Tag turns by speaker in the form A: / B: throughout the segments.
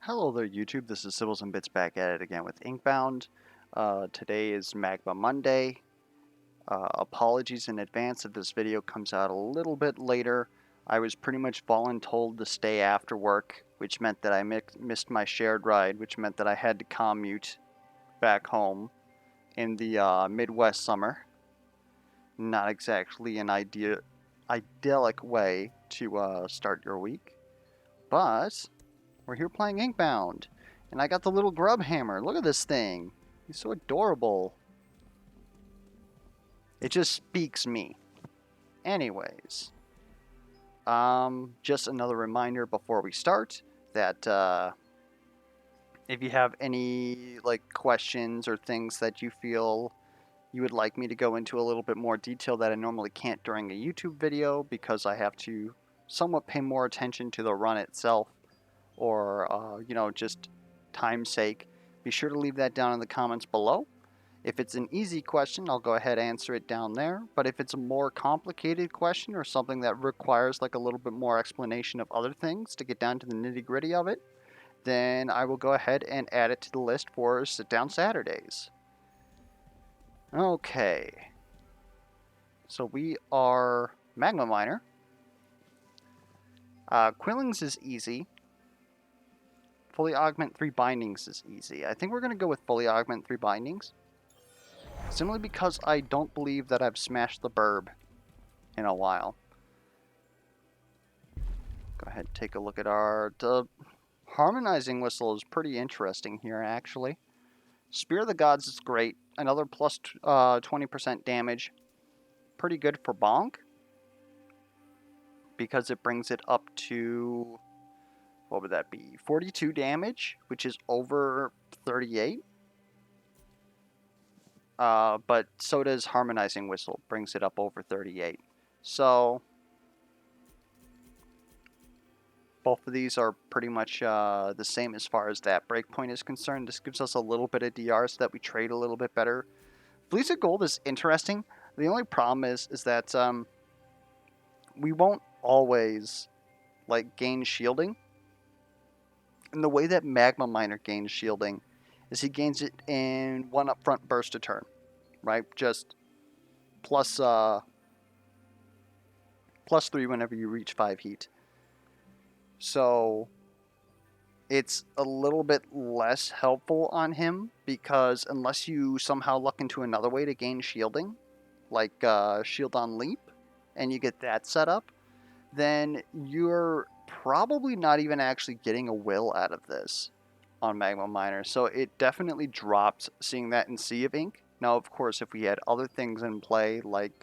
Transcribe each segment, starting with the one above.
A: Hello there, YouTube. This is Sibbles and Bits back at it again with Inkbound. Today is Magma Monday. Apologies in advance if this video comes out a little bit later. I was pretty much voluntold to stay after work, which meant that I missed my shared ride, which meant that I had to commute back home in the Midwest summer. Not exactly an idyllic way to start your week, but we're here playing Inkbound. And I got the little grub hammer. Look at this thing. He's so adorable. It just speaks me. Anyways, just another reminder before we start that if you have any questions or things that you feel you would like me to go into a little bit more detail that I normally can't during a YouTube video because I have to somewhat pay more attention to the run itself or just time's sake, be sure to leave that down in the comments below. If it's an easy question, I'll go ahead and answer it down there. But if it's a more complicated question or something that requires like a little bit more explanation of other things to get down to the nitty-gritty of it, then I will go ahead and add it to the list for Sit Down Saturdays. Okay. So we are Magma Miner. Quillings is easy. Fully augment 3 bindings is easy. I think we're going to go with fully augment 3 bindings. Simply because I don't believe that I've smashed the burb in a while. Go ahead and take a look at the Harmonizing Whistle is pretty interesting here, actually. Spear of the Gods is great. Another plus 20% damage. Pretty good for Bonk. Because it brings it up to, what would that be? 42 damage, which is over 38. But so does Harmonizing Whistle, brings it up over 38. So both of these are pretty much the same as far as that breakpoint is concerned. This gives us a little bit of DR so that we trade a little bit better. Fleece of Gold is interesting. The only problem is that we won't always gain shielding. And the way that Magma Miner gains shielding is he gains it in one upfront burst a turn, right? Just plus 3 whenever you reach 5 heat. So it's a little bit less helpful on him because unless you somehow luck into another way to gain shielding, like Shield on Leap, and you get that set up, then you're probably not even actually getting a will out of this on Magma Miner. So it definitely dropped seeing that in Sea of Ink. Now, of course, if we had other things in play, like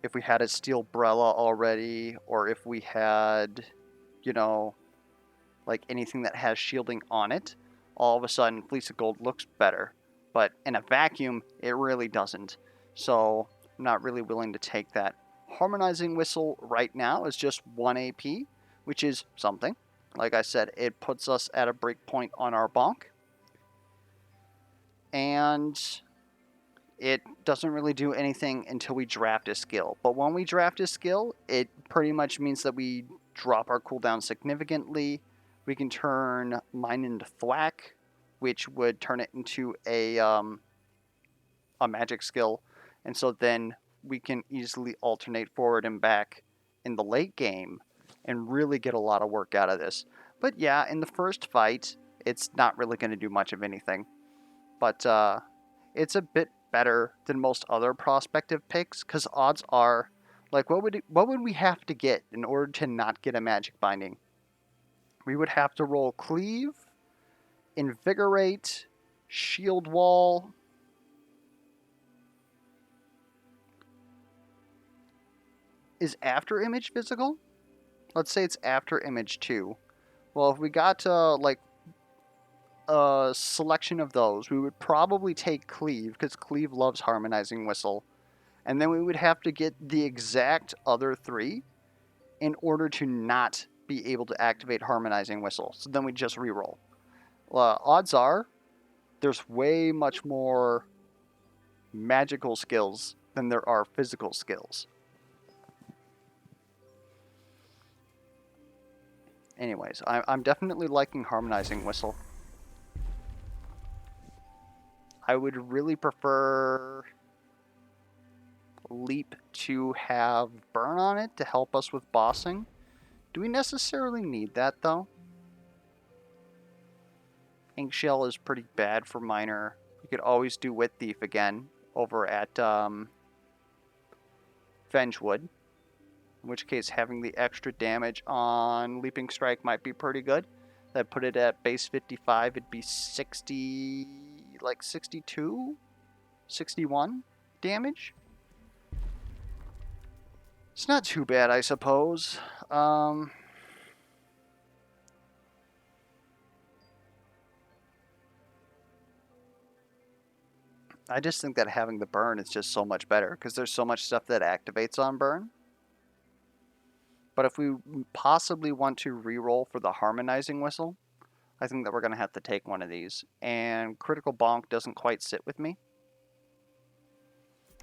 A: if we had a Steel Brella already, or if we had, anything that has shielding on it, all of a sudden Fleece of Gold looks better. But in a vacuum, it really doesn't. So I'm not really willing to take that. Harmonizing Whistle right now is just 1 AP, which is something. Like I said, it puts us at a breakpoint on our bonk. And it doesn't really do anything until we draft a skill. But when we draft a skill, it pretty much means that we drop our cooldown significantly. We can turn mine into thwack, which would turn it into a magic skill. And so then we can easily alternate forward and back in the late game and really get a lot of work out of this. But yeah, in the first fight, it's not really going to do much of anything. But it's a bit better than most other prospective picks because odds are, what would we have to get in order to not get a magic binding? We would have to roll Cleave, Invigorate, Shield Wall. Is After Image physical? Let's say it's After Image 2. Well, if we got a selection of those, we would probably take Cleave, because Cleave loves Harmonizing Whistle. And then we would have to get the exact other 3 in order to not be able to activate Harmonizing Whistle. So then we just reroll. Odds are, there's way much more magical skills than there are physical skills. Anyways, I'm definitely liking Harmonizing Whistle. I would really prefer Leap to have Burn on it to help us with bossing. Do we necessarily need that, though? Inkshell is pretty bad for minor. You could always do Wit Thief again over at Vengewood. In which case, having the extra damage on Leaping Strike might be pretty good. That put it at base 55, it'd be 60, like 62, 61 damage. It's not too bad, I suppose. I just think that having the burn is just so much better because there's so much stuff that activates on burn. But if we possibly want to reroll for the Harmonizing Whistle, I think that we're going to have to take one of these. And Critical Bonk doesn't quite sit with me.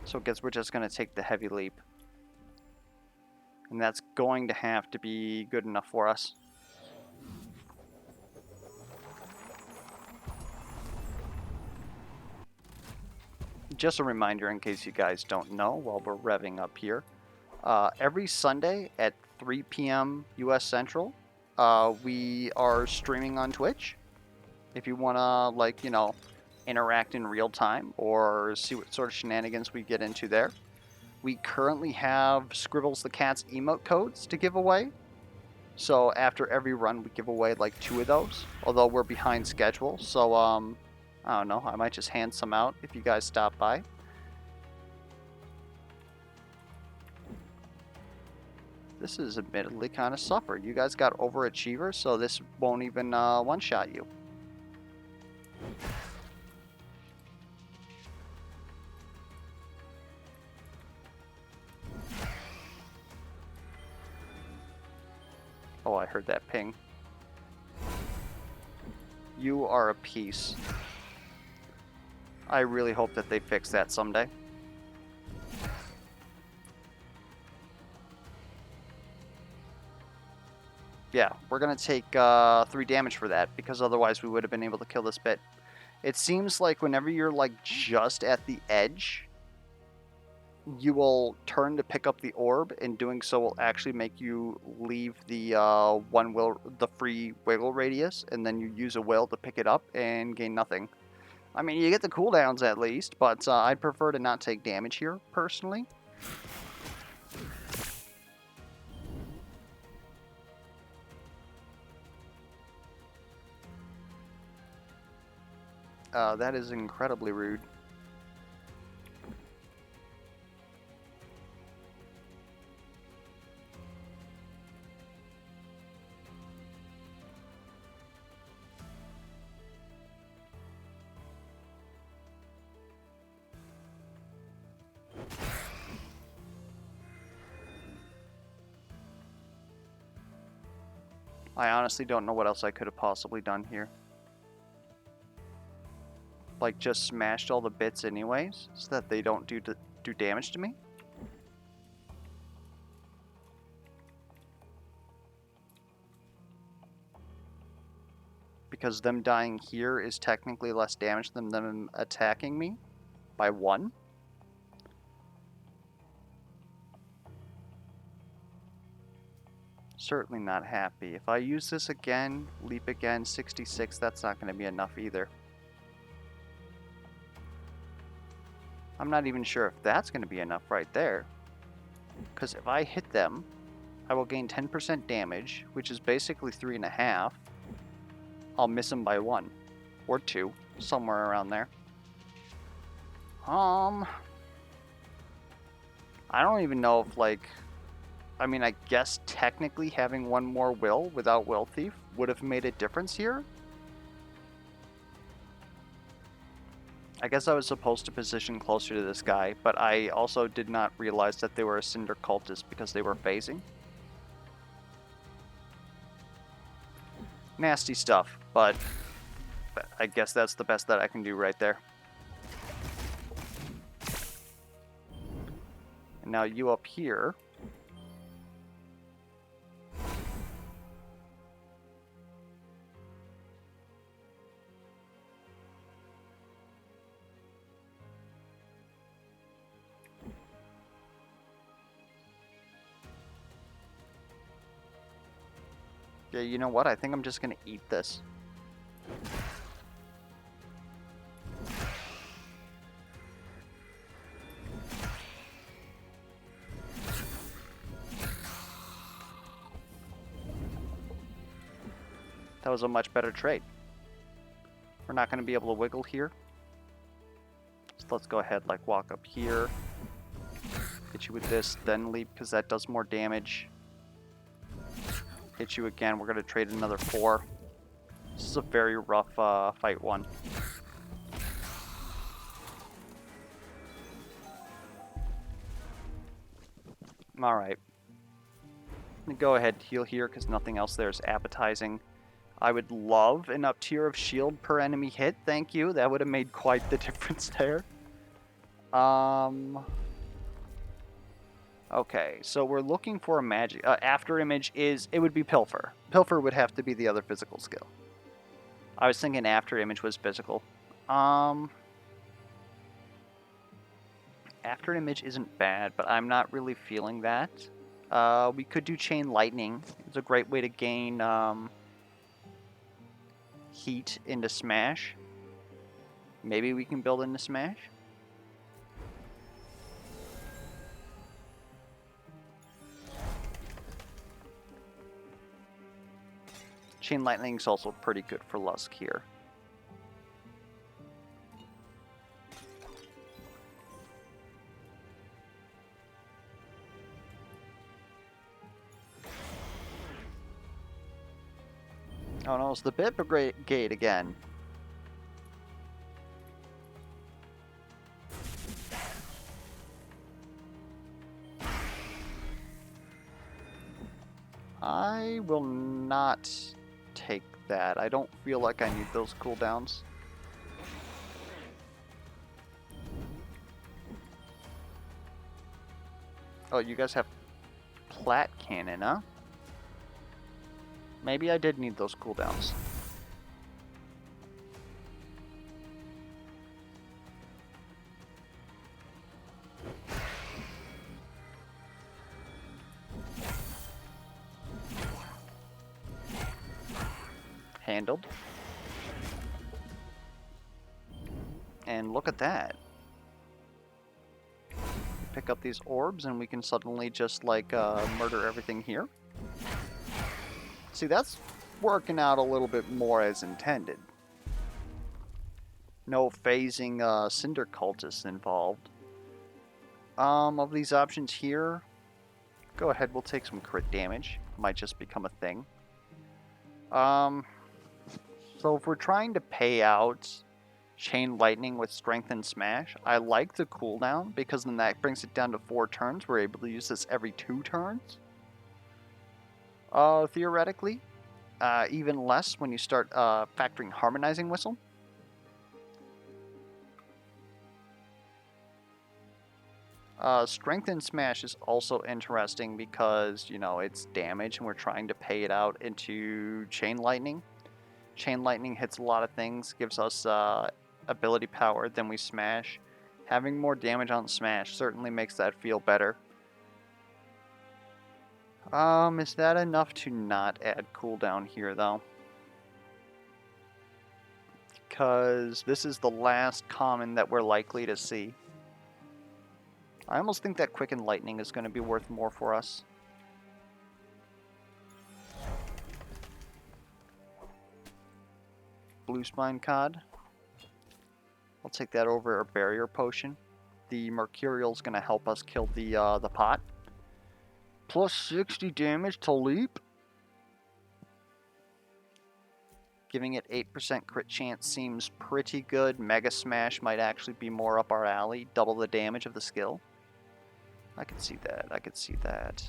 A: So I guess we're just going to take the Heavy Leap. And that's going to have to be good enough for us. Just a reminder in case you guys don't know while we're revving up here. Every Sunday at 3 p.m. US Central, we are streaming on Twitch. If you want to, like, you know, interact in real time or see what sort of shenanigans we get into there. We currently have Scribbles the Cat's emote codes to give away. So after every run, we give away like 2 of those, although we're behind schedule. So, I don't know, I might just hand some out if you guys stop by. This is admittedly kind of suffered. You guys got overachievers, so this won't even one-shot you. Oh, I heard that ping. You are a piece. I really hope that they fix that someday. Yeah, we're going to take 3 damage for that, because otherwise we would have been able to kill this bit. It seems like whenever you're like just at the edge, you will turn to pick up the orb, and doing so will actually make you leave the the free wiggle radius, and then you use a will to pick it up and gain nothing. I mean, you get the cooldowns at least, but I'd prefer to not take damage here, personally. That is incredibly rude. I honestly don't know what else I could have possibly done here. Like, just smashed all the bits anyways, so that they don't do damage to me? Because them dying here is technically less damage than them attacking me by 1. Certainly not happy. If I use this again, leap again, 66, that's not going to be enough either. I'm not even sure if that's going to be enough right there. Because if I hit them, I will gain 10% damage, which is basically 3.5. I'll miss them by 1. Or 2. Somewhere around there. I don't even know if, like... I mean, I guess technically having 1 more will without Will Thief would have made a difference here. I guess I was supposed to position closer to this guy, but I also did not realize that they were a Cinder Cultist because they were phasing. Nasty stuff, but I guess that's the best that I can do right there. And now you up here. Yeah, you know what? I think I'm just gonna eat this. That was a much better trade. We're not going to be able to wiggle here. So let's go ahead, like, walk up here. Hit you with this, then leap, because that does more damage. Hit you again. We're going to trade another 4. This is a very rough fight one. Alright. Go ahead, heal here, because nothing else there is appetizing. I would love an up tier of shield per enemy hit. Thank you. That would have made quite the difference there. Okay, so we're looking for a magic. After image is, it would be Pilfer. Pilfer would have to be the other physical skill. I was thinking after image was physical. After image isn't bad, but I'm not really feeling that. We could do chain lightning. It's a great way to gain heat into smash. Maybe we can build into smash. Chain lightning is also pretty good for Lusk here. Oh no, it's the Bit Brigade again. I will not take that. I don't feel like I need those cooldowns. Oh, you guys have Plat Cannon, huh? Maybe I did need those cooldowns. Handled. And look at that. Pick up these orbs and we can suddenly just like murder everything here. See, that's working out a little bit more as intended. No phasing Cinder Cultists involved. Of these options here, go ahead, we'll take some crit damage. Might just become a thing. So if we're trying to pay out Chain Lightning with Strength and Smash, I like the cooldown because then that brings it down to 4 turns. We're able to use this every 2 turns. Theoretically, even less when you start factoring Harmonizing Whistle. Strength and Smash is also interesting because, you know, it's damage and we're trying to pay it out into Chain Lightning. Chain Lightning hits a lot of things, gives us ability power, then we smash. Having more damage on smash certainly makes that feel better. Is that enough to not add cooldown here, though? Because this is the last common that we're likely to see. I almost think that Quicken Lightning is going to be worth more for us. Blue Spine Cod. I'll take that over a Barrier Potion. The Mercurial's going to help us kill the pot. Plus 60 damage to leap. Giving it 8% crit chance seems pretty good. Mega Smash might actually be more up our alley. Double the damage of the skill. I could see that. I could see that.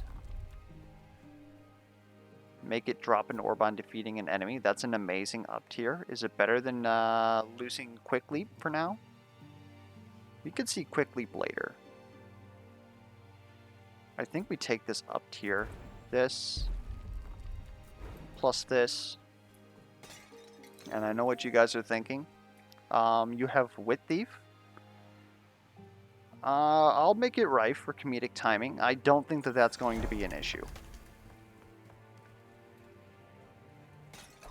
A: Make it drop an orb on defeating an enemy. That's an amazing up tier. Is it better than losing Quick Leap for now? We could see Quick Leap later. I think we take this up tier. This. Plus this. And I know what you guys are thinking. You have Wit Thief. I'll make it rife for comedic timing. I don't think that that's going to be an issue.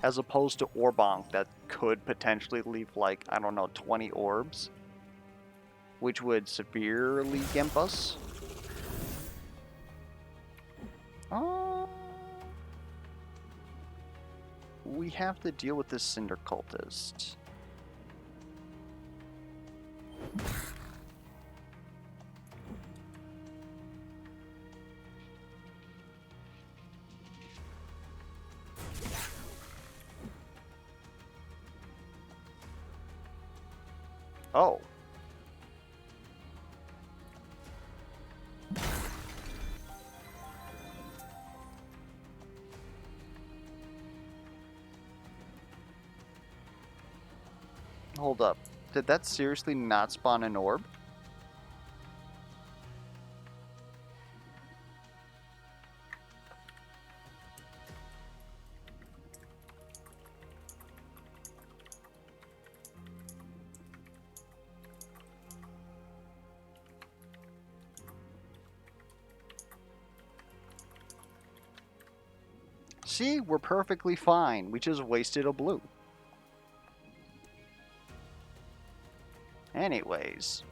A: as opposed to Orbonk that could potentially leave, like, I don't know, 20 orbs, which would severely gimp us. We have to deal with this Cinder Cultist. Oh. Hold up. Did that seriously not spawn an orb? See, we're perfectly fine. We just wasted a blue. Anyways,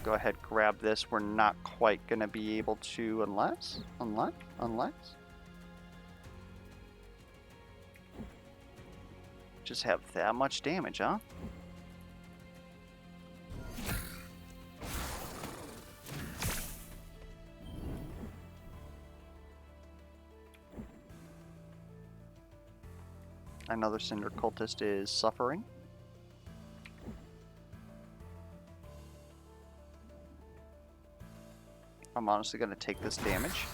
A: go ahead, grab this. We're not quite gonna be able to, unless. Just have that much damage, huh? Another Cinder Cultist is suffering. I'm honestly going to take this damage.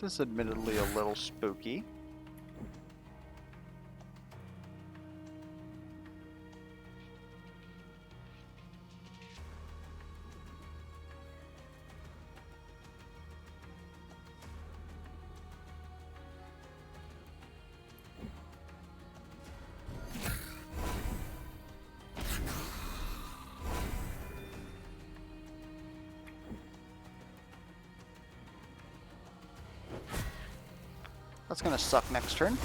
A: This is admittedly a little spooky. That's gonna suck next turn.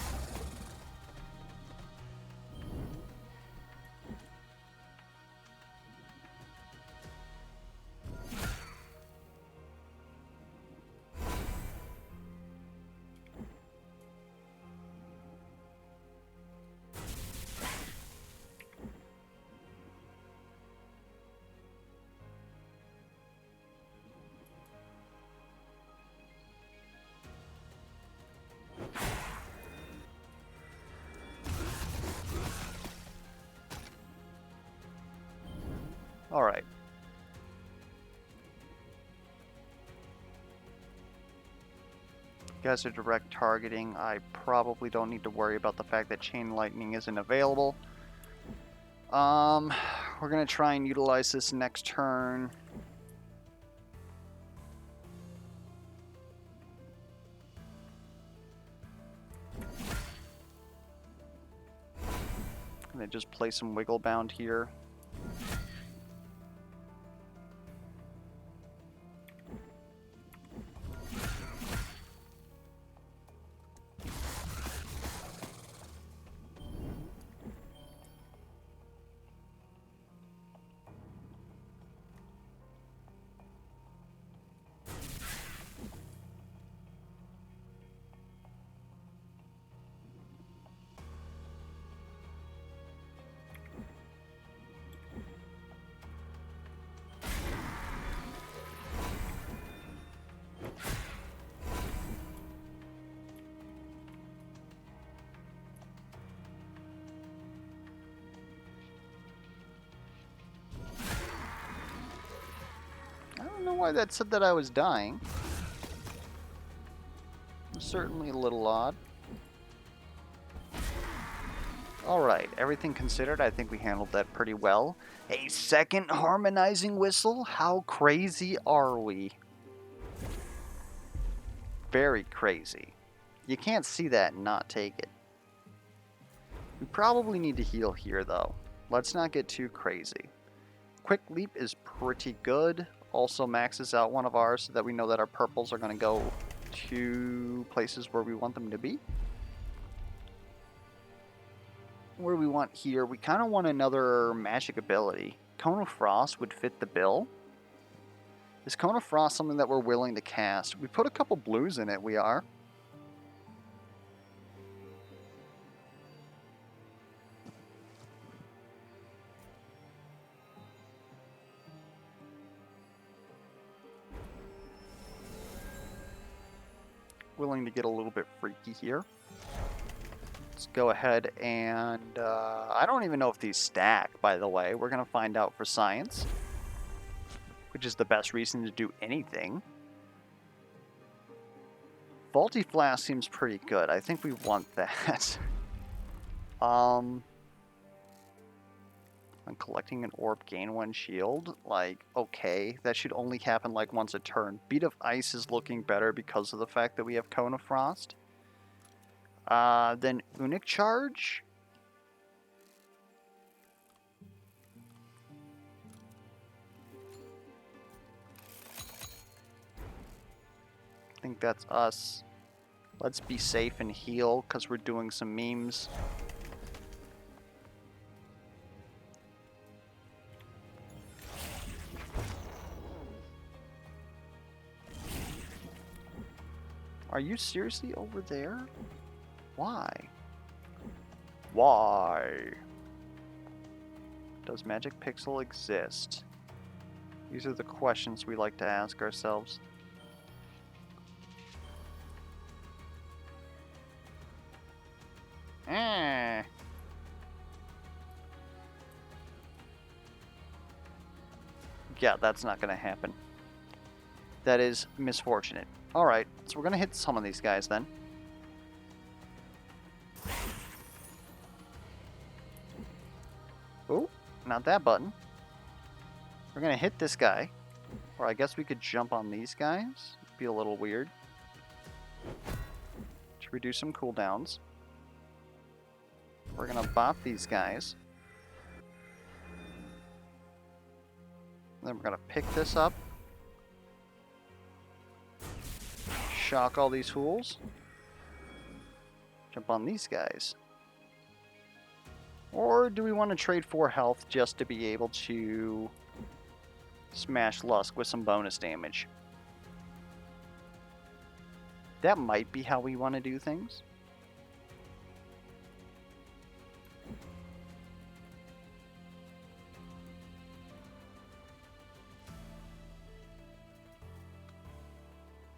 A: Alright. Guys are direct targeting. I probably don't need to worry about the fact that Chain Lightning isn't available. We're gonna try and utilize this next turn. I'm gonna just play some Wigglebound here. know why that said that I was dying. Certainly a little odd. Alright, everything considered, I think we handled that pretty well. A second Harmonizing Whistle? How crazy are we? Very crazy. You can't see that and not take it. We probably need to heal here, though. Let's not get too crazy. Quick Leap is pretty good. Also maxes out one of ours so that we know that our purples are going to go to places where we want them to be. What do we want here? We kind of want another magic ability. Cone of Frost would fit the bill. Is Cone of Frost something that we're willing to cast? We put a couple blues in it, we are. Willing to get a little bit freaky here. Let's go ahead and... I don't even know if these stack, by the way. We're going to find out for science. Which is the best reason to do anything. Faulty Flask seems pretty good. I think we want that. I'm collecting an orb, gain 1 shield. Like, okay. That should only happen like once a turn. Beat of Ice is looking better because of the fact that we have Cone of Frost. Then Unic Charge. I think that's us. Let's be safe and heal because we're doing some memes. Are you seriously over there? Why? Why? Does Magic Pixel exist? These are the questions we like to ask ourselves. Yeah, that's not going to happen. That is misfortunate. Alright, so we're going to hit some of these guys then. Oh, not that button. We're going to hit this guy. Or I guess we could jump on these guys. It'd be a little weird. To reduce some cooldowns. We're going to bop these guys. Then we're going to pick this up. Shock all these fools. Jump on these guys. Or do we want to trade 4 health just to be able to smash Lusk with some bonus damage? That might be how we want to do things.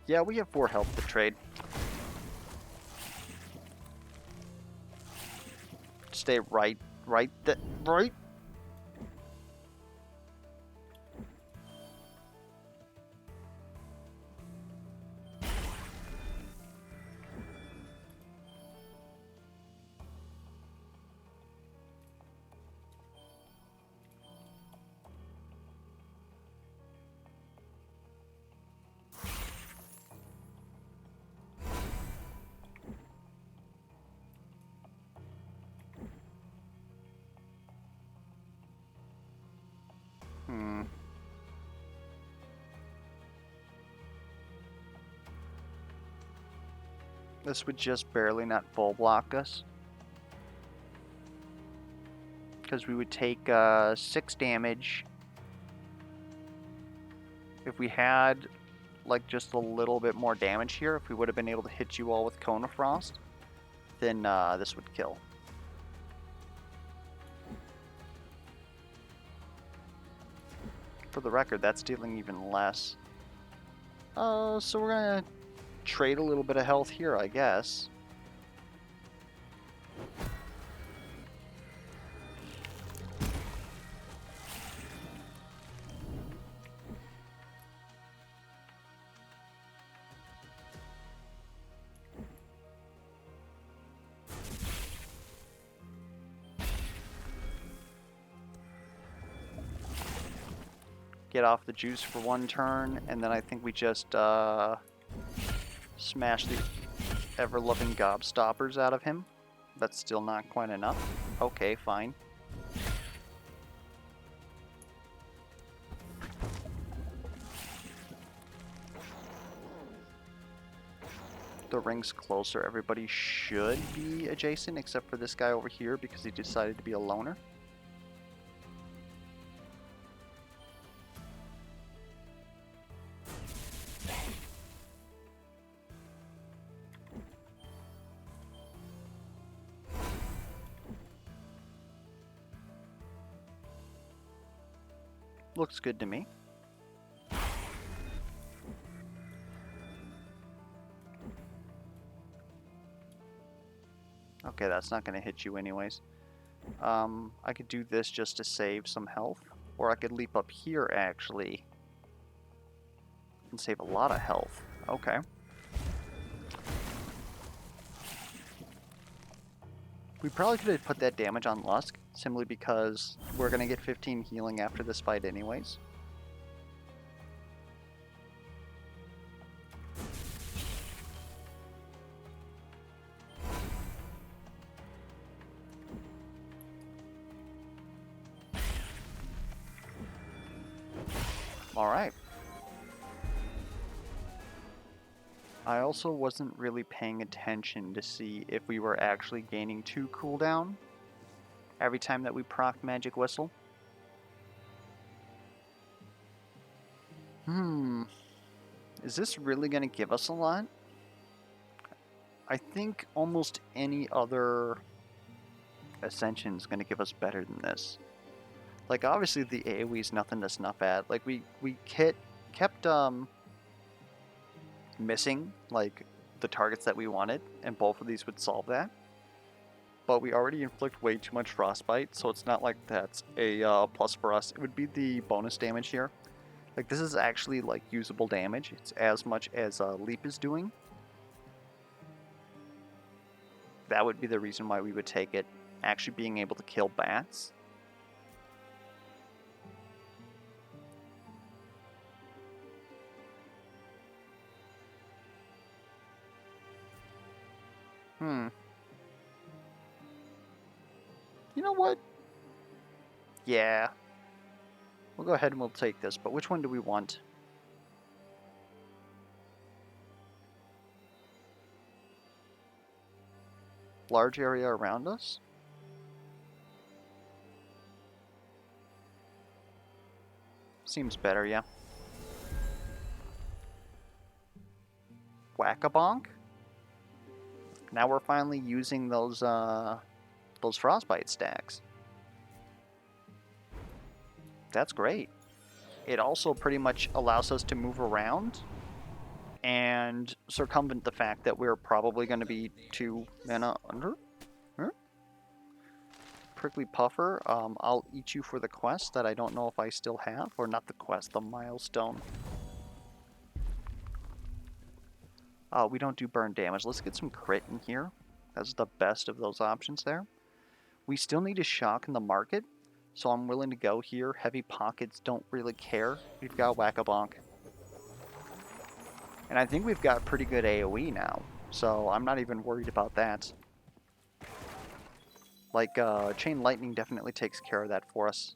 A: Yeah, we have 4 health to trade. Stay right. This would just barely not full block us. Because we would take 6 damage. If we had like just a little bit more damage here, if we would have been able to hit you all with Cone of Frost, then this would kill. For the record, that's dealing even less. So we're gonna trade a little bit of health here, I guess. get off the juice for one turn, and then I think we just smash the ever-loving gobstoppers out of him. That's still not quite enough. Okay, fine. The ring's closer. Everybody should be adjacent except for this guy over here because he decided to be a loner. Looks good to me. Okay, that's not going to hit you anyways. I could do this just to save some health. Or I could leap up here, actually. And save a lot of health. Okay. We probably could have put that damage on Lusk, simply because we're going to get 15 healing after this fight anyways. Alright. I also wasn't really paying attention to see if we were actually gaining 2 cooldown every time that we proc Magic Whistle. Is this really going to give us a lot? I think almost any other Ascension is going to give us better than this. Like, obviously the AoE is nothing to snuff at. Like, we kept missing, like, the targets that we wanted, and both of these would solve that. But we already inflict way too much frostbite, so it's not like that's a plus for us. It would be the bonus damage here. Like, this is actually, like, usable damage. It's as much as Leap is doing. That would be the reason why we would take it. Actually being able to kill bats. You know what? Yeah. We'll go ahead and we'll take this, but which one do we want? Large area around us? Seems better, yeah. Whack-a-bonk? Now we're finally using those frostbite stacks. That's great. It also pretty much allows us to move around and circumvent the fact that we're probably going to be 2 mana under. Huh? Prickly Puffer, I'll eat you for the quest that I don't know if I still have, or not the quest, the milestone. We don't do burn damage. Let's get some crit in here. That's the best of those options there. We still need a shock in the market, so I'm willing to go here. Heavy pockets don't really care. We've got Whack-a-bonk. And I think we've got pretty good AoE now, so I'm not even worried about that. Like, Chain Lightning definitely takes care of that for us.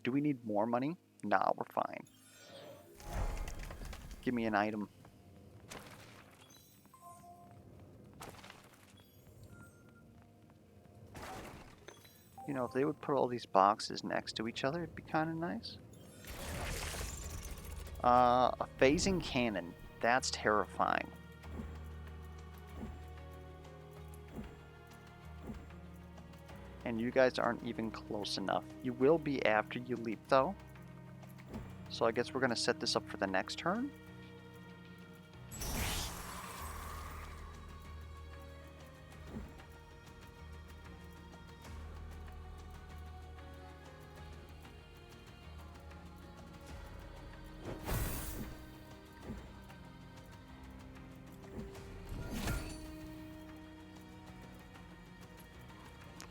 A: Do we need more money? Nah, we're fine. Give me an item. You know, if they would put all these boxes next to each other, it'd be kind of nice. A phasing cannon. That's terrifying. And you guys aren't even close enough. You will be after you leap, though. So I guess we're going to set this up for the next turn.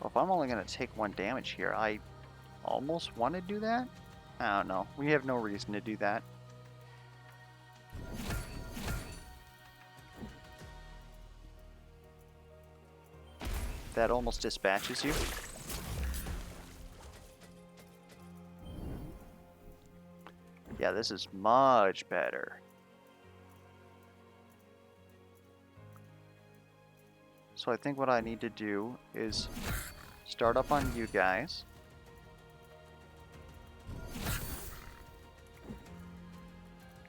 A: Well, if I'm only going to take 1 damage here, I almost want to do that. I don't know. We have no reason to do that. That almost dispatches you. Yeah, this is much better. So I think what I need to do is start up on you guys.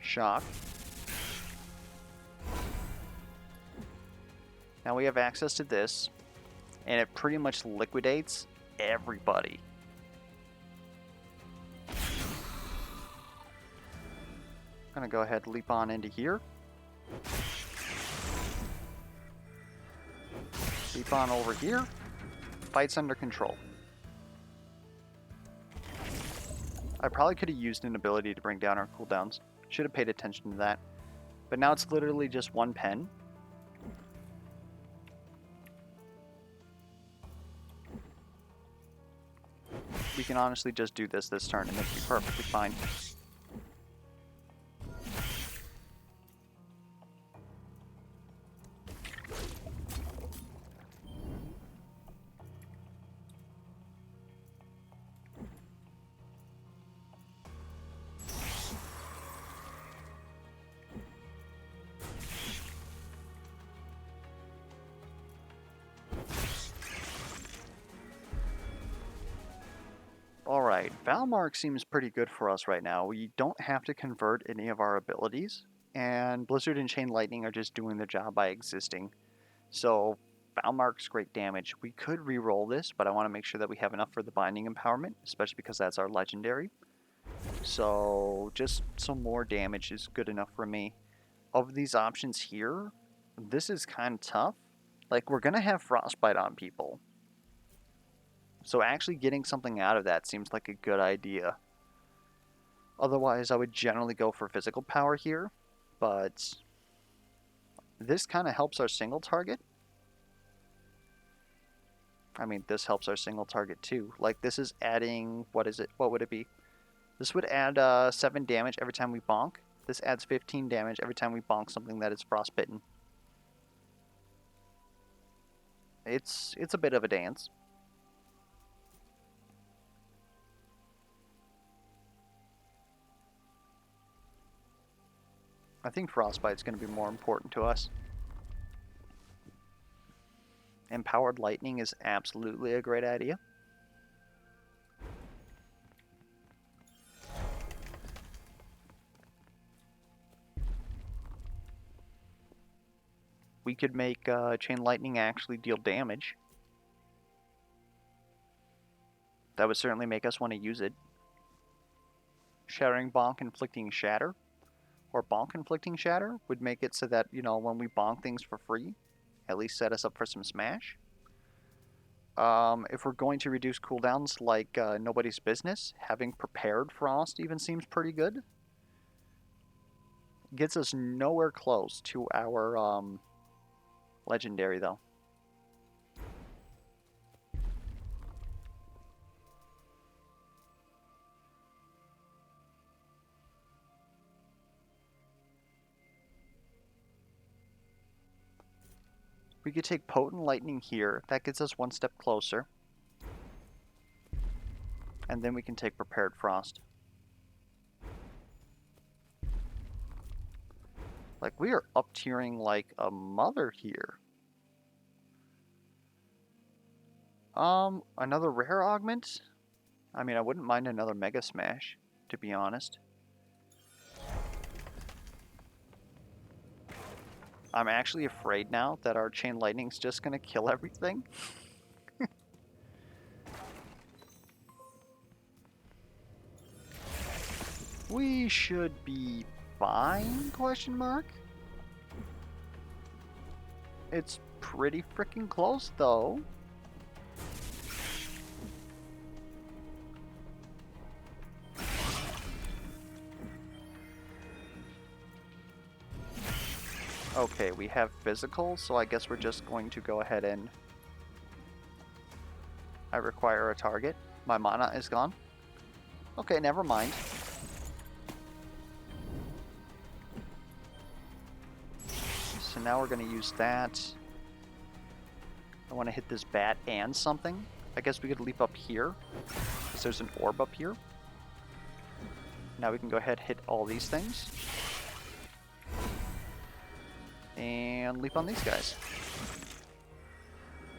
A: Shock. Now we have access to this, and it pretty much liquidates everybody. I'm gonna go ahead and leap on into here. Leap on over here. Fight's under control. I probably could have used an ability to bring down our cooldowns. Should have paid attention to that. But now it's literally just one pen. We can honestly just do this turn and it'll be perfectly fine. Alright, Valmark seems pretty good for us right now. We don't have to convert any of our abilities, and Blizzard and Chain Lightning are just doing their job by existing. So Valmark's great damage. We could re-roll this, but I want to make sure that we have enough for the Binding Empowerment, especially because that's our legendary. So just some more damage is good enough for me. Of these options here, this is kind of tough. Like, we're going to have Frostbite on people. So actually getting something out of that seems like a good idea. Otherwise, I would generally go for physical power here, but this kind of helps our single target. I mean, this helps our single target too. Like, this is adding, what is it? What would it be? This would add 7 damage every time we bonk. This adds 15 damage every time we bonk something that is frostbitten. It's a bit of a dance. I think Frostbite's going to be more important to us. Empowered Lightning is absolutely a great idea. We could make Chain Lightning actually deal damage. That would certainly make us want to use it. Shattering Bonk, Inflicting Shatter, or Bonk Inflicting Shatter would make it so that, you know, when we bonk things for free, at least set us up for some smash. If we're going to reduce cooldowns like Nobody's Business, having Prepared Frost even seems pretty good. Gets us nowhere close to our legendary, though. We could take Potent Lightning here. That gets us one step closer. And then we can take Prepared Frost. Like, we are up tiering like a mother here. Another rare augment? I mean, I wouldn't mind another Mega Smash, to be honest. I'm actually afraid now that our Chain Lightning's just gonna kill everything. We should be fine, question mark? It's pretty freaking close, though. Okay, we have physical, so I guess we're just going to go ahead and... I require a target. My mana is gone. Okay, never mind. So now we're going to use that. I want to hit this bat and something. I guess we could leap up here, because there's an orb up here. Now we can go ahead and hit all these things. And leap on these guys.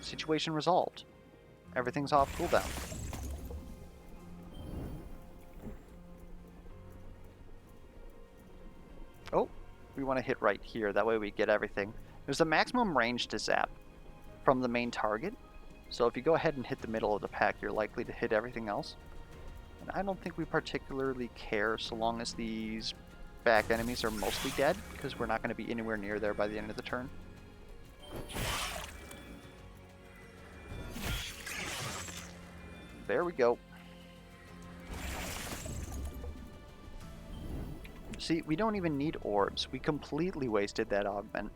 A: Situation resolved. Everything's off cooldown. Oh, we want to hit right here. That way we get everything. There's a maximum range to zap from the main target. So if you go ahead and hit the middle of the pack, you're likely to hit everything else. And I don't think we particularly care so long as these back enemies are mostly dead, because we're not going to be anywhere near there by the end of the turn. There we go. See, we don't even need orbs. We completely wasted that augment.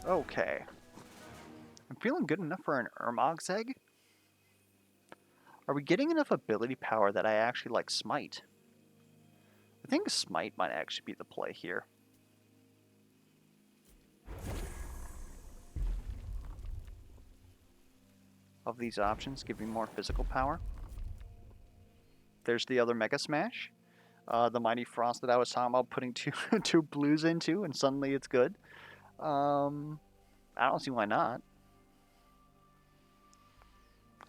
A: Okay. I'm feeling good enough for an Urmog's egg. Are we getting enough ability power that I actually like Smite? I think Smite might actually be the play here. Of these options, give me more physical power. There's the other Mega Smash. The Mighty Frost that I was talking about putting two blues into, and suddenly it's good. I don't see why not.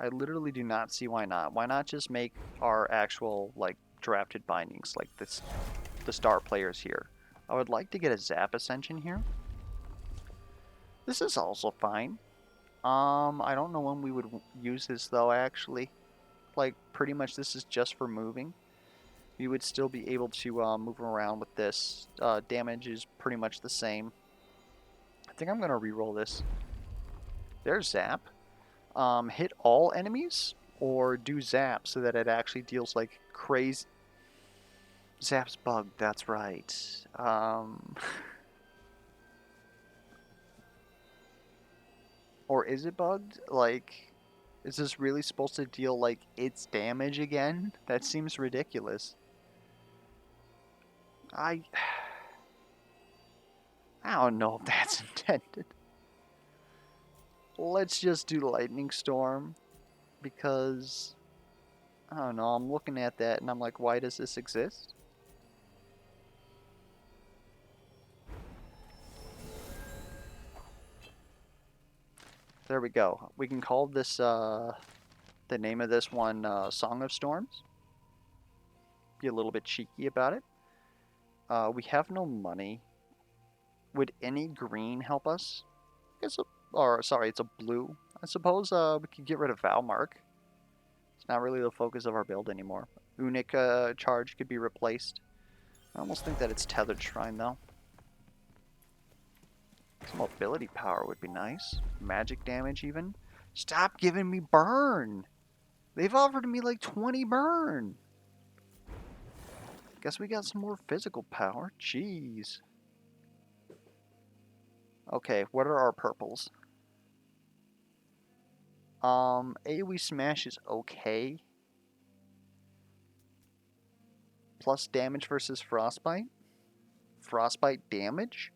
A: I literally do not see why not. Why not just make our actual, like, drafted bindings, like this, the star players here. I would like to get a Zap Ascension here. This is also fine. I don't know when we would use this, though, actually. Like, pretty much this is just for moving. We would still be able to move around with this. Damage is pretty much the same. I think I'm going to reroll this. There's Zap. Hit all enemies, or do Zap so that it actually deals like crazy. Zap's bugged, that's right. Or is it bugged? Like, is this really supposed to deal like its damage again? That seems ridiculous. I don't know if that's intended. Let's just do Lightning Storm, because I don't know, I'm looking at that and I'm like, why does this exist? There we go. We can call this, the name of this one, Song of Storms. Be a little bit cheeky about it. We have no money. Would any green help us? Sorry, it's a blue. I suppose we could get rid of Valmark. It's not really the focus of our build anymore. Unic charge could be replaced. I almost think that it's Tethered Shrine, though. Some ability power would be nice. Magic damage, even. Stop giving me burn! They've offered me like 20 burn! Guess we got some more physical power. Jeez. Okay, what are our purples? AoE Smash is okay. Plus damage versus Frostbite. Frostbite damage?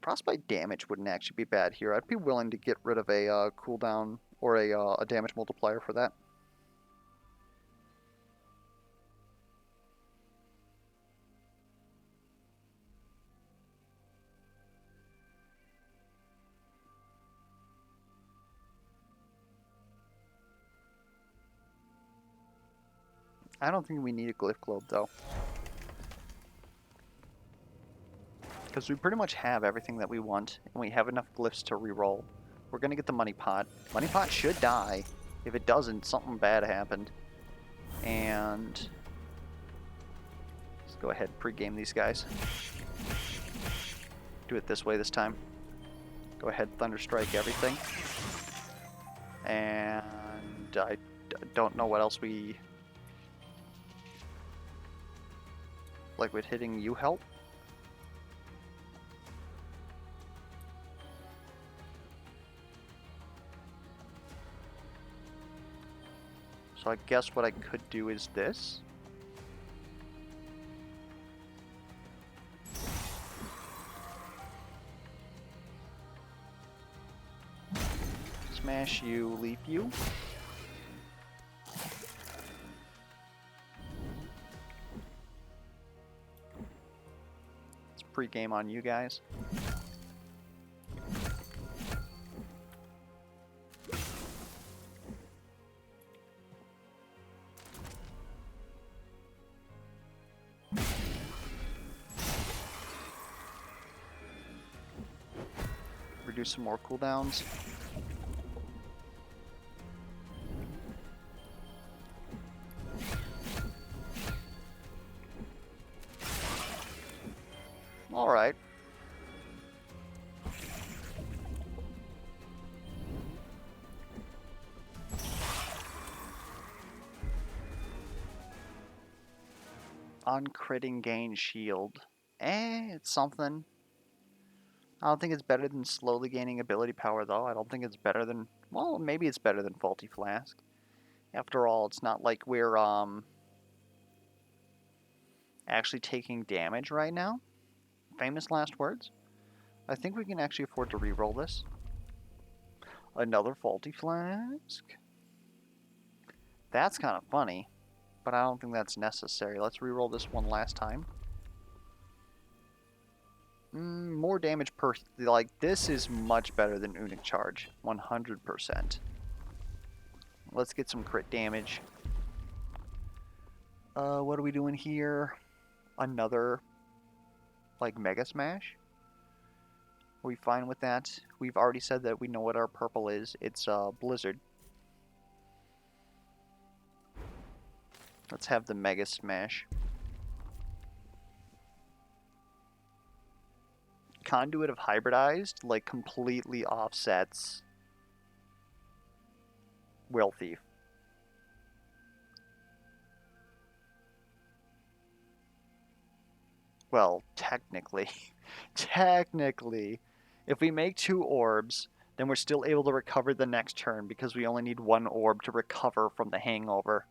A: Frostbite damage wouldn't actually be bad here. I'd be willing to get rid of a cooldown or a damage multiplier for that. I don't think we need a Glyph Globe, though. Because we pretty much have everything that we want, and we have enough glyphs to reroll. We're going to get the Money Pot. Money Pot should die. If it doesn't, something bad happened. And let's go ahead and pregame these guys. Do it this way this time. Go ahead, Thunderstrike everything. And I don't know what else we... Like with hitting you help? So I guess what I could do is this. Smash you, leap you. It's pre-game on you guys. Reduce some more cooldowns. Alright. On critting gain shield. It's something. I don't think it's better than slowly gaining ability power, though. I don't think it's better than... Well, maybe it's better than Faulty Flask. After all, it's not like we're, actually taking damage right now. Famous last words. I think we can actually afford to reroll this. Another Faulty Flask. That's kind of funny, but I don't think that's necessary. Let's reroll this one last time. More damage per... Like, this is much better than Unic Charge. 100%. Let's get some crit damage. What are we doing here? Another, like, Mega Smash? Are we fine with that? We've already said that we know what our purple is. It's, Blizzard. Let's have the Mega Smash. Conduit of Hybridized, like, completely offsets Will Thief. Well, technically. Technically. If we make 2 orbs, then we're still able to recover the next turn because we only need 1 orb to recover from the hangover.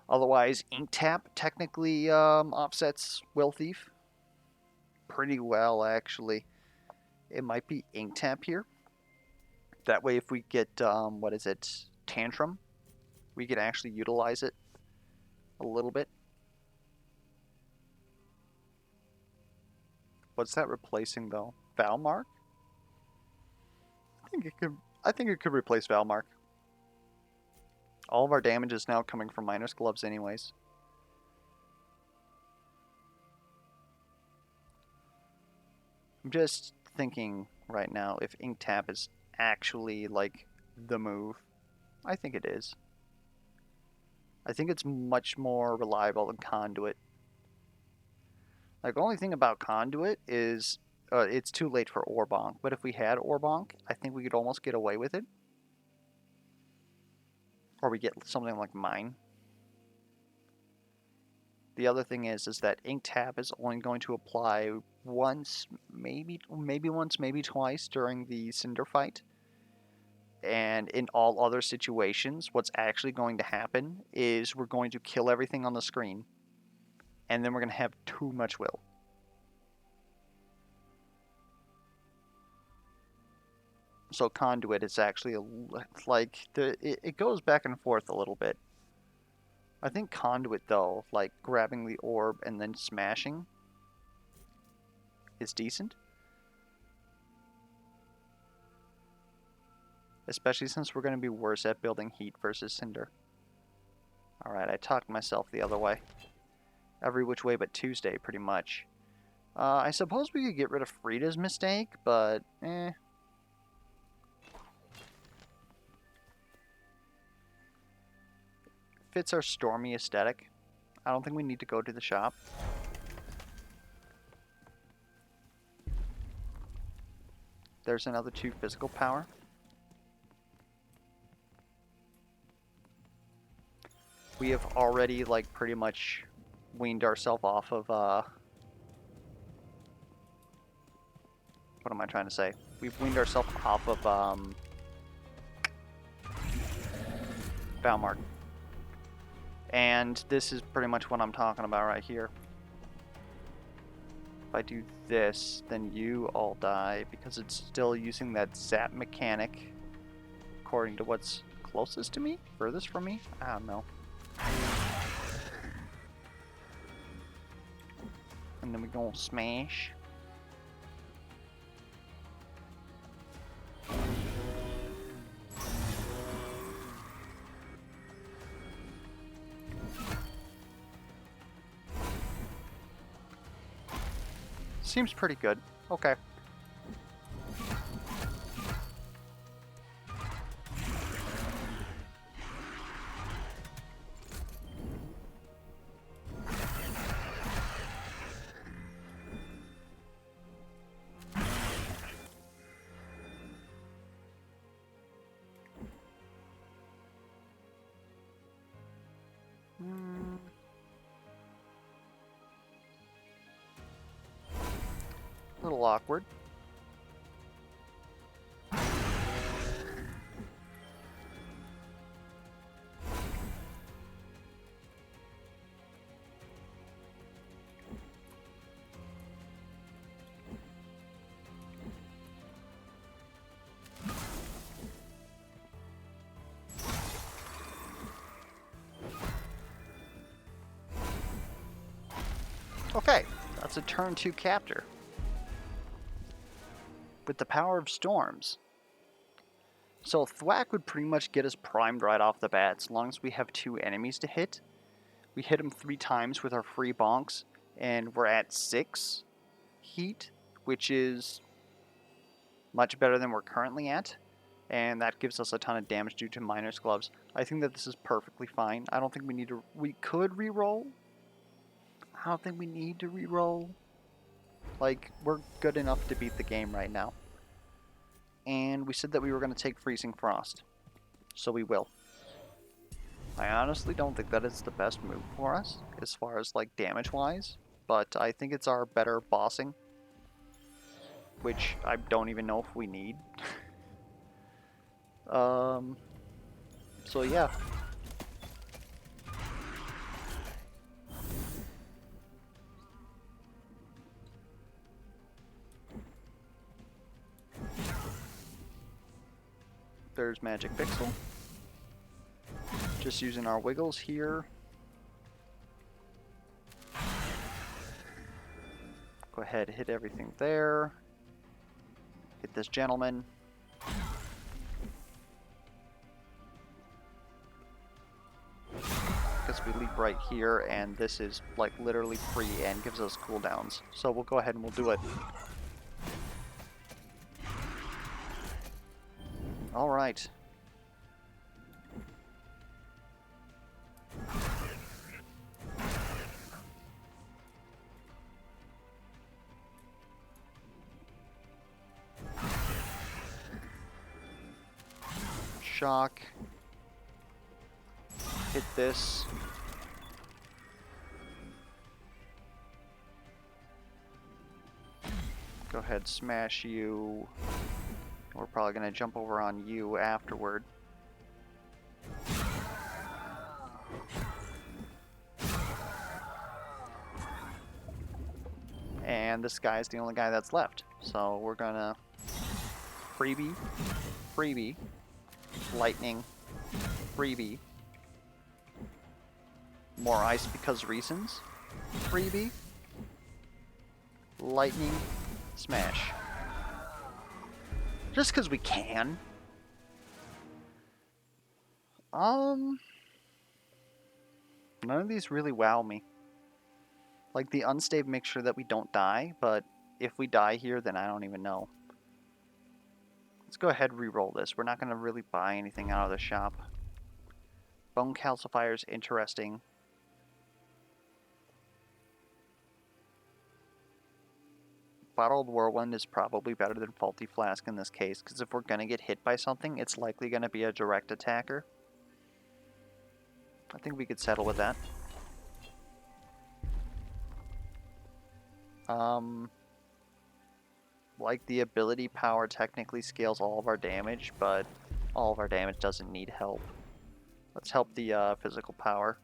A: Otherwise, Ink Tap technically offsets Will Thief. Pretty well, actually. It might be Ink Tap here. That way, if we get, what is it, Tantrum, we can actually utilize it a little bit. What's that replacing, though? Valmark? I think it could replace Valmark. All of our damage is now coming from Miner's Gloves anyways. I'm just thinking right now if Ink Tap is actually, like, the move. I think it is. I think it's much more reliable than Conduit. Like, the only thing about Conduit is it's too late for Orbonk. But if we had Orbonk, I think we could almost get away with it. Or we get something like Mine. The other thing is that Ink Tap is only going to apply once, maybe once, maybe twice during the Cinder fight. And in all other situations, what's actually going to happen is we're going to kill everything on the screen. And then we're going to have too much will. So Conduit is actually, like, it goes back and forth a little bit. I think Conduit, though, like, grabbing the orb and then smashing is decent. Especially since we're going to be worse at building heat versus Cinder. Alright, I talked myself the other way. Every which way but Tuesday, pretty much. I suppose we could get rid of Frida's mistake, but fits our stormy aesthetic. I don't think we need to go to the shop. There's another 2 physical power. We have already, like, pretty much weaned ourselves off of, what am I trying to say? We've weaned ourselves off of, Valmark. And this is pretty much what I'm talking about right here. If I do this, then you all die because it's still using that zap mechanic according to what's closest to me? Furthest from me? I don't know. And then we go smash. Seems pretty good. Okay. A little awkward. Okay, that's a turn 2 capture. With the power of storms. So Thwack would pretty much get us primed right off the bat as long as we have 2 enemies to hit. We hit them 3 times with our free bonks, and we're at 6 heat, which is much better than we're currently at. And that gives us a ton of damage due to Miner's Gloves. I think that this is perfectly fine. I don't think we need to... We could reroll. I don't think we need to reroll. Like, we're good enough to beat the game right now. And we said that we were going to take Freezing Frost. So we will. I honestly don't think that it's the best move for us, as far as, like, damage-wise. But I think it's our better bossing. Which I don't even know if we need. So yeah. There's Magic Pixel. Just using our wiggles here. Go ahead, hit everything there. Hit this gentleman. Because we leap right here, and this is like literally free and gives us cooldowns. So we'll go ahead and we'll do it. Alright. Shock. Hit this. Go ahead, smash you. We're probably going to jump over on you afterward. And this guy is the only guy that's left. So we're going to freebie, freebie, lightning, freebie, more ice because reasons, freebie, lightning, smash. Just because we can. None of these really wow me. Like, the unstave makes sure that we don't die, but if we die here, then I don't even know. Let's go ahead and re-roll this. We're not going to really buy anything out of the shop. Bone Calcifier's interesting. Bottled Whirlwind is probably better than Faulty Flask in this case, because if we're going to get hit by something, it's likely going to be a direct attacker. I think we could settle with that. Like the ability power technically scales all of our damage, but all of our damage doesn't need help. Let's help the physical power.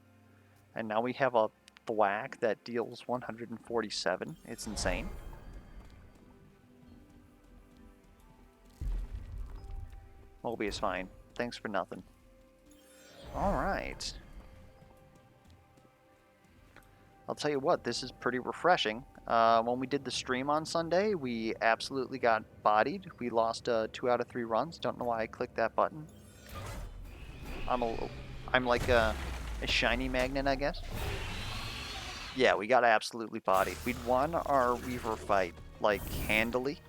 A: And now we have a thwack that deals 147. It's insane. Moby is fine. Thanks for nothing. Alright. I'll tell you what, this is pretty refreshing. When we did the stream on Sunday, we absolutely got bodied. We lost 2 out of 3 runs. Don't know why I clicked that button. I'm like a shiny magnet, I guess. Yeah, we got absolutely bodied. We'd won our Weaver fight, like, handily.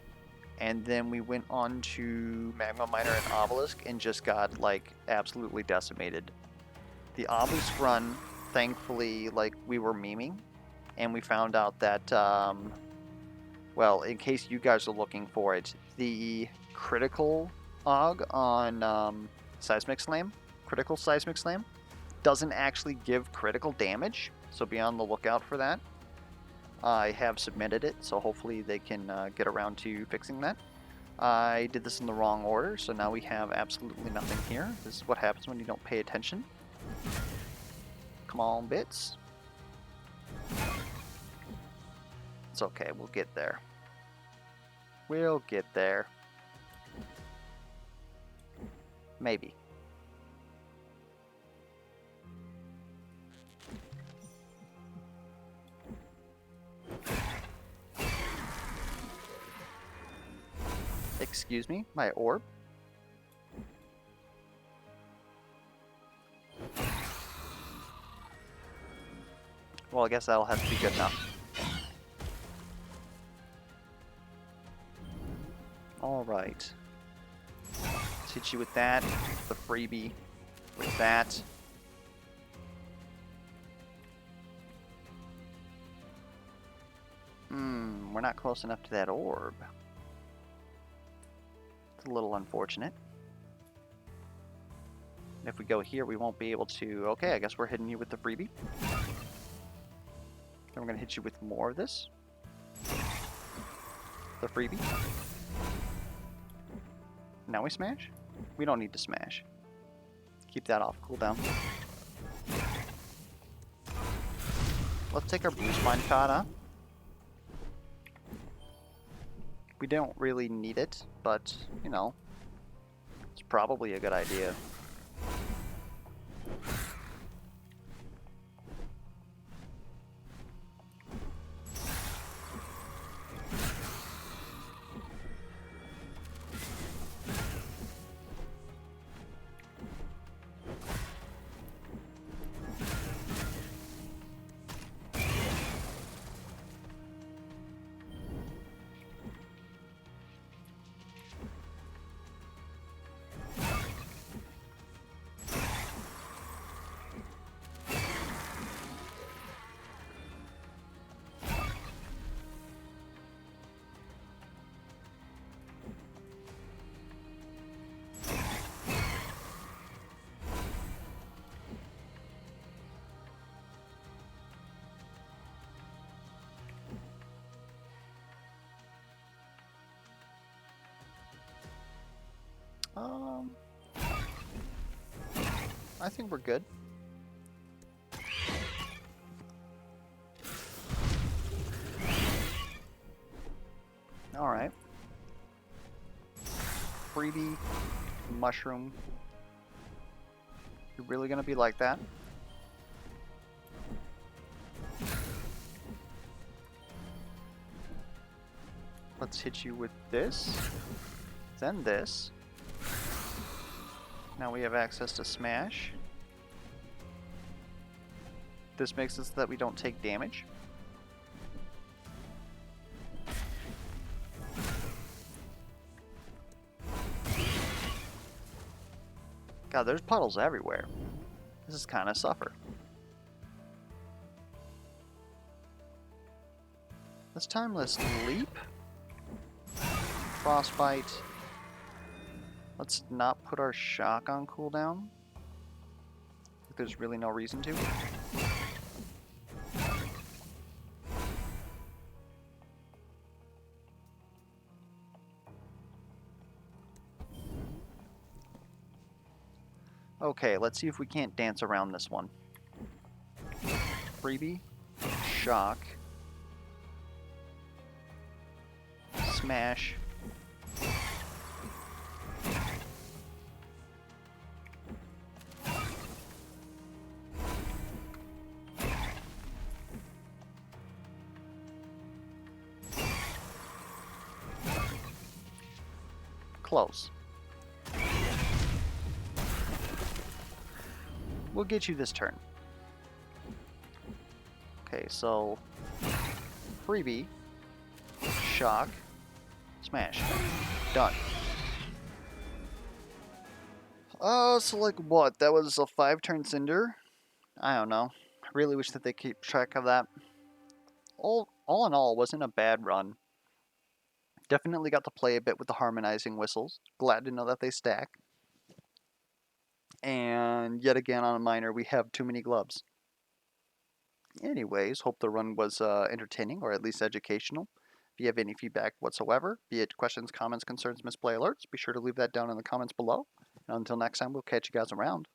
A: And then we went on to Magma Miner and Obelisk and just got, like, absolutely decimated. The Obelisk run, thankfully, like, we were memeing. And we found out that, well, in case you guys are looking for it, the critical AUG on Seismic Slam, critical Seismic Slam, doesn't actually give critical damage, so be on the lookout for that. I have submitted it, so hopefully they can get around to fixing that. I did this in the wrong order, so now we have absolutely nothing here. This is what happens when you don't pay attention. Come on, bits. It's okay, we'll get there. We'll get there. Maybe. Excuse me, my orb? Well, I guess that'll have to be good enough. Alright. Let's hit you with that, the freebie, with that. We're not close enough to that orb. It's a little unfortunate. If we go here, we won't be able to... Okay, I guess we're hitting you with the freebie. Then we're going to hit you with more of this. The freebie. Now we smash? We don't need to smash. Keep that off cooldown. Let's take our boost minecart. We don't really need it, but, you know, it's probably a good idea. I think we're good. Alright. Freebie, mushroom. You're really gonna be like that? Let's hit you with this. Then this. Now we have access to smash. This makes it so that we don't take damage. God, there's puddles everywhere. This is kind of suffer. This Timeless Leap Frostbite. Let's not put our shock on cooldown. There's really no reason to. Okay, let's see if we can't dance around this one. Freebie, shock, smash, close. We'll get you this turn. Okay, so freebie, shock, smash. Done. Oh, so like what? That was a 5-turn Cinder? I don't know. I really wish that they keep track of that. All in all, wasn't a bad run. Definitely got to play a bit with the harmonizing whistles. Glad to know that they stack. And yet again on a minor, we have too many gloves. Anyways, hope the run was entertaining or at least educational. If you have any feedback whatsoever, be it questions, comments, concerns, misplay alerts, be sure to leave that down in the comments below. And until next time, we'll catch you guys around.